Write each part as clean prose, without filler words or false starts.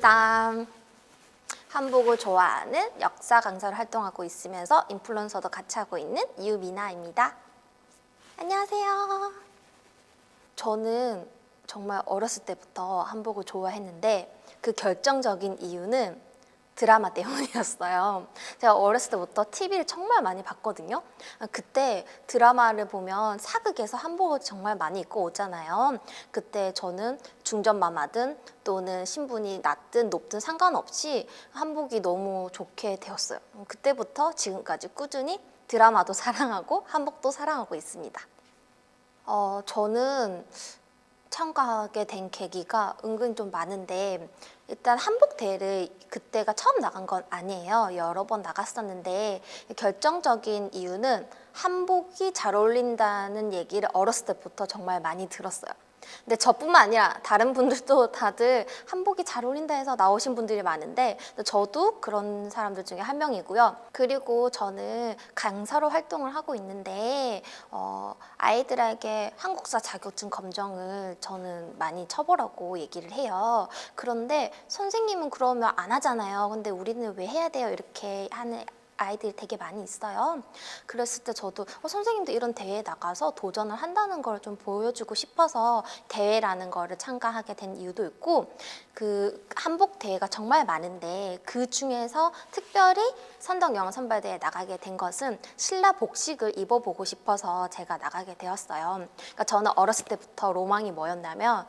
반갑습니다. 한복을 좋아하는 역사 강사로 활동하고 있으면서 인플루언서도 같이 하고 있는 유미나입니다. 안녕하세요. 저는 정말 어렸을 때부터 한복을 좋아했는데 그 결정적인 이유는 드라마 때문이었어요. 제가 어렸을 때부터 TV를 정말 많이 봤거든요. 그때 드라마를 보면 사극에서 한복을 정말 많이 입고 오잖아요. 그때 저는 중전마마든 또는 신분이 낮든 높든 상관없이 한복이 너무 좋게 되었어요. 그때부터 지금까지 꾸준히 드라마도 사랑하고 한복도 사랑하고 있습니다. 저는 참가하게 된 계기가 은근 좀 많은데, 일단 한복 대회를 그때가 처음 나간 건 아니에요. 여러 번 나갔었는데 결정적인 이유는 한복이 잘 어울린다는 얘기를 어렸을 때부터 정말 많이 들었어요. 근데 저뿐만 아니라 다른 분들도 다들 한복이 잘 어울린다 해서 나오신 분들이 많은데 저도 그런 사람들 중에 한 명이고요. 그리고 저는 강사로 활동을 하고 있는데 아이들에게 한국사 자격증 검정을 저는 많이 쳐보라고 얘기를 해요. 그런데 선생님은 그러면 안 하잖아요. 근데 우리는 왜 해야 돼요? 이렇게 하는 아이들이 되게 많이 있어요. 그랬을 때 저도 선생님도 이런 대회에 나가서 도전을 한다는 걸 좀 보여주고 싶어서 대회라는 거를 참가하게 된 이유도 있고, 그 한복 대회가 정말 많은데 그 중에서 특별히 선덕여왕선발대회에 나가게 된 것은 신라 복식을 입어보고 싶어서 제가 나가게 되었어요. 그러니까 저는 어렸을 때부터 로망이 뭐였냐면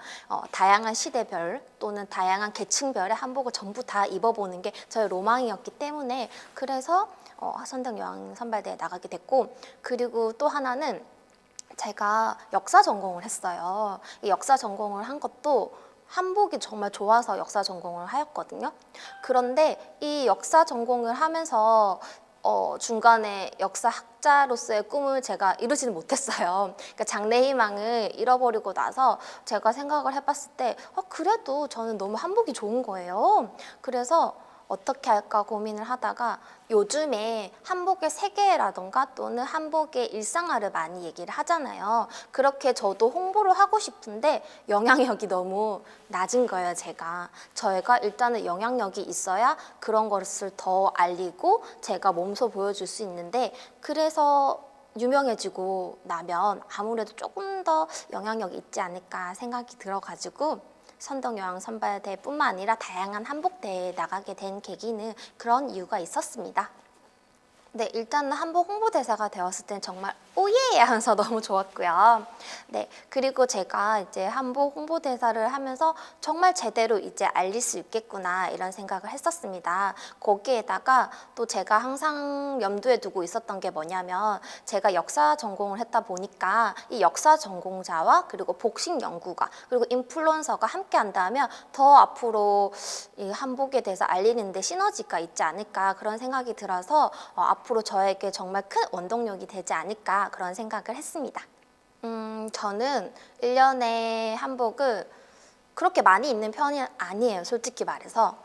다양한 시대별 또는 다양한 계층별의 한복을 전부 다 입어보는 게 저의 로망이었기 때문에, 그래서 선덕여왕선발대회에 나가게 됐고, 그리고 또 하나는 제가 역사 전공을 했어요. 이 역사 전공을 한 것도 한복이 정말 좋아서 역사 전공을 하였거든요. 그런데 이 역사 전공을 하면서 중간에 역사학자로서의 꿈을 제가 이루지는 못했어요. 그러니까 장래희망을 잃어버리고 나서 제가 생각을 해봤을 때 그래도 저는 너무 한복이 좋은 거예요. 그래서 어떻게 할까 고민을 하다가 요즘에 한복의 세계라던가 또는 한복의 일상화를 많이 얘기를 하잖아요. 그렇게 저도 홍보를 하고 싶은데 영향력이 너무 낮은 거예요, 저희가 일단은 영향력이 있어야 그런 것을 더 알리고 제가 몸소 보여줄 수 있는데, 그래서 유명해지고 나면 아무래도 조금 더 영향력이 있지 않을까 생각이 들어가지고 선덕여왕선발대회뿐만 아니라 다양한 한복대회에 나가게 된 계기는 그런 이유가 있었습니다. 네, 일단은 한복 홍보대사가 되었을 땐 정말 오예 하면서 너무 좋았고요. 네, 그리고 제가 이제 한복 홍보대사를 하면서 정말 제대로 이제 알릴 수 있겠구나 이런 생각을 했었습니다. 거기에다가 또 제가 항상 염두에 두고 있었던 게 뭐냐면, 제가 역사 전공을 했다 보니까 이 역사 전공자와 그리고 복식 연구가 그리고 인플루언서가 함께 한다면 더 앞으로 이 한복에 대해서 알리는 데 시너지가 있지 않을까 그런 생각이 들어서 앞으로 저에게 정말 큰 원동력이 되지 않을까 그런 생각을 했습니다. 저는 1년에 한복을 그렇게 많이 입는 편이 아니에요, 솔직히 말해서.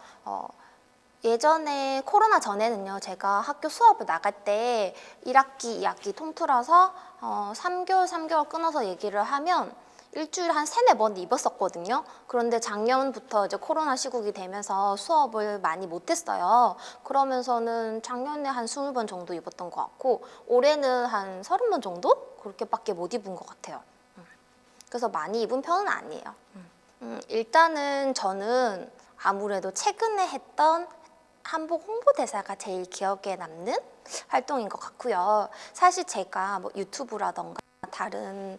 예전에 코로나 전에는요, 제가 학교 수업을 나갈 때 1학기, 2학기 통틀어서 3개월 끊어서 얘기를 하면 일주일에 한 3-4번 입었었거든요. 그런데 작년부터 이제 코로나 시국이 되면서 수업을 많이 못했어요. 그러면서는 작년에 한 20번 정도 입었던 것 같고, 올해는 한 30번 정도? 그렇게밖에 못 입은 것 같아요. 그래서 많이 입은 편은 아니에요. 일단은 저는 아무래도 최근에 했던 한복 홍보대사가 제일 기억에 남는 활동인 것 같고요. 사실 제가 뭐 유튜브라던가 다른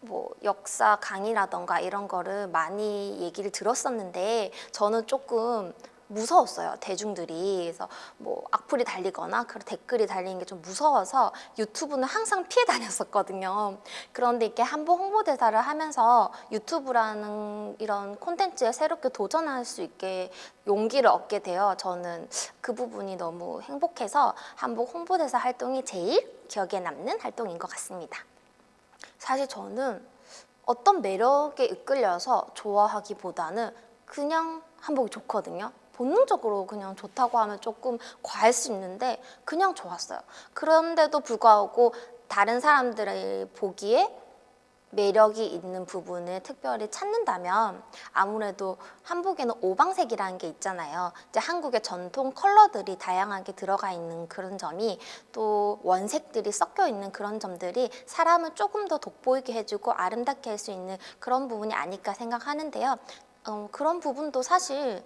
뭐 역사 강의라던가 이런 거를 많이 얘기를 들었었는데 저는 조금 무서웠어요, 대중들이. 그래서 뭐 악플이 달리거나 그 댓글이 달리는 게 좀 무서워서 유튜브는 항상 피해 다녔었거든요. 그런데 이렇게 한복 홍보대사를 하면서 유튜브라는 이런 콘텐츠에 새롭게 도전할 수 있게 용기를 얻게 되어 저는 그 부분이 너무 행복해서 한복 홍보대사 활동이 제일 기억에 남는 활동인 것 같습니다. 사실 저는 어떤 매력에 이끌려서 좋아하기보다는 그냥 한복이 좋거든요. 본능적으로 그냥 좋다고 하면 조금 과할 수 있는데 그냥 좋았어요. 그런데도 불구하고 다른 사람들의 보기에 매력이 있는 부분을 특별히 찾는다면 아무래도 한복에는 오방색이라는 게 있잖아요. 이제 한국의 전통 컬러들이 다양하게 들어가 있는 그런 점이 또 원색들이 섞여 있는 그런 점들이 사람을 조금 더 돋보이게 해주고 아름답게 할 수 있는 그런 부분이 아닐까 생각하는데요. 그런 부분도 사실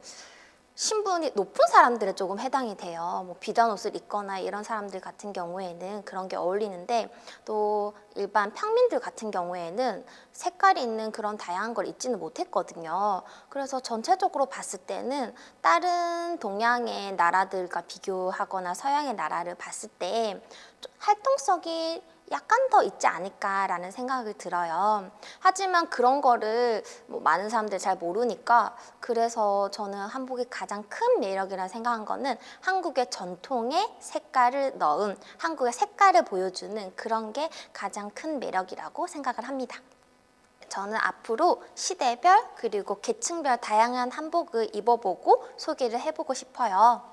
신분이 높은 사람들에 조금 해당이 돼요. 뭐 비단 옷을 입거나 이런 사람들 같은 경우에는 그런 게 어울리는데 또 일반 평민들 같은 경우에는 색깔이 있는 그런 다양한 걸 입지는 못했거든요. 그래서 전체적으로 봤을 때는 다른 동양의 나라들과 비교하거나 서양의 나라를 봤을 때 좀 활동성이 약간 더 있지 않을까라는 생각이 들어요. 하지만 그런 거를 뭐 많은 사람들이 잘 모르니까 그래서 저는 한복의 가장 큰 매력이라 생각한 거는 한국의 전통의 색깔을 넣은 한국의 색깔을 보여주는 그런 게 가장 큰 매력이라고 생각을 합니다. 저는 앞으로 시대별 그리고 계층별 다양한 한복을 입어보고 소개를 해보고 싶어요.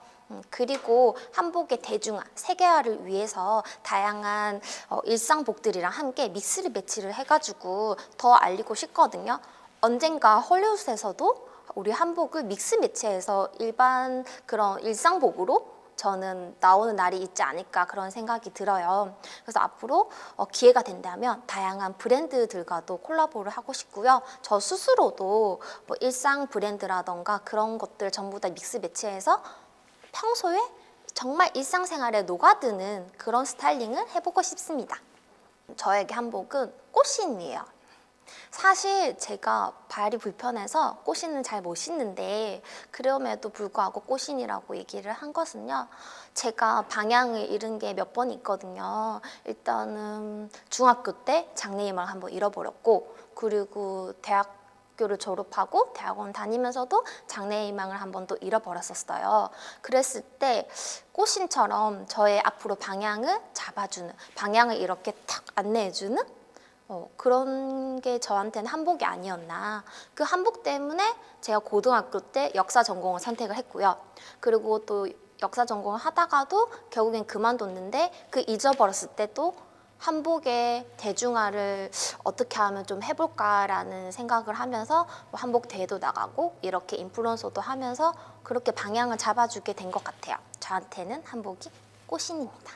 그리고 한복의 대중화, 세계화를 위해서 다양한 일상복들이랑 함께 믹스를 매치를 해가지고 더 알리고 싶거든요. 언젠가 헐리우드에서도 우리 한복을 믹스 매치해서 일반 그런 일상복으로 저는 나오는 날이 있지 않을까 그런 생각이 들어요. 그래서 앞으로 기회가 된다면 다양한 브랜드들과도 콜라보를 하고 싶고요. 저 스스로도 뭐 일상 브랜드라던가 그런 것들 전부 다 믹스 매치해서 평소에 정말 일상생활에 녹아드는 그런 스타일링을 해보고 싶습니다. 저에게 한복은 꽃신이에요. 사실 제가 발이 불편해서 꽃신은 잘 못 신는데 그럼에도 불구하고 꽃신이라고 얘기를 한 것은요. 제가 방향을 잃은 게 몇 번 있거든요. 일단은 중학교 때 장래희망을 한번 잃어버렸고 그리고 대학교를 졸업하고 대학원 다니면서도 장래희망을 한 번 또 잃어버렸었어요. 그랬을 때 꽃신처럼 저의 앞으로 방향을 잡아주는 방향을 이렇게 탁 안내해주는 그런 게 저한테는 한복이 아니었나. 그 한복 때문에 제가 고등학교 때 역사 전공을 선택을 했고요. 그리고 또 역사 전공을 하다가도 결국엔 그만뒀는데 그 잊어버렸을 때도 한복의 대중화를 어떻게 하면 좀 해볼까라는 생각을 하면서 뭐 한복 대회도 나가고 이렇게 인플루언서도 하면서 그렇게 방향을 잡아주게 된 것 같아요. 저한테는 한복이 꽃신입니다.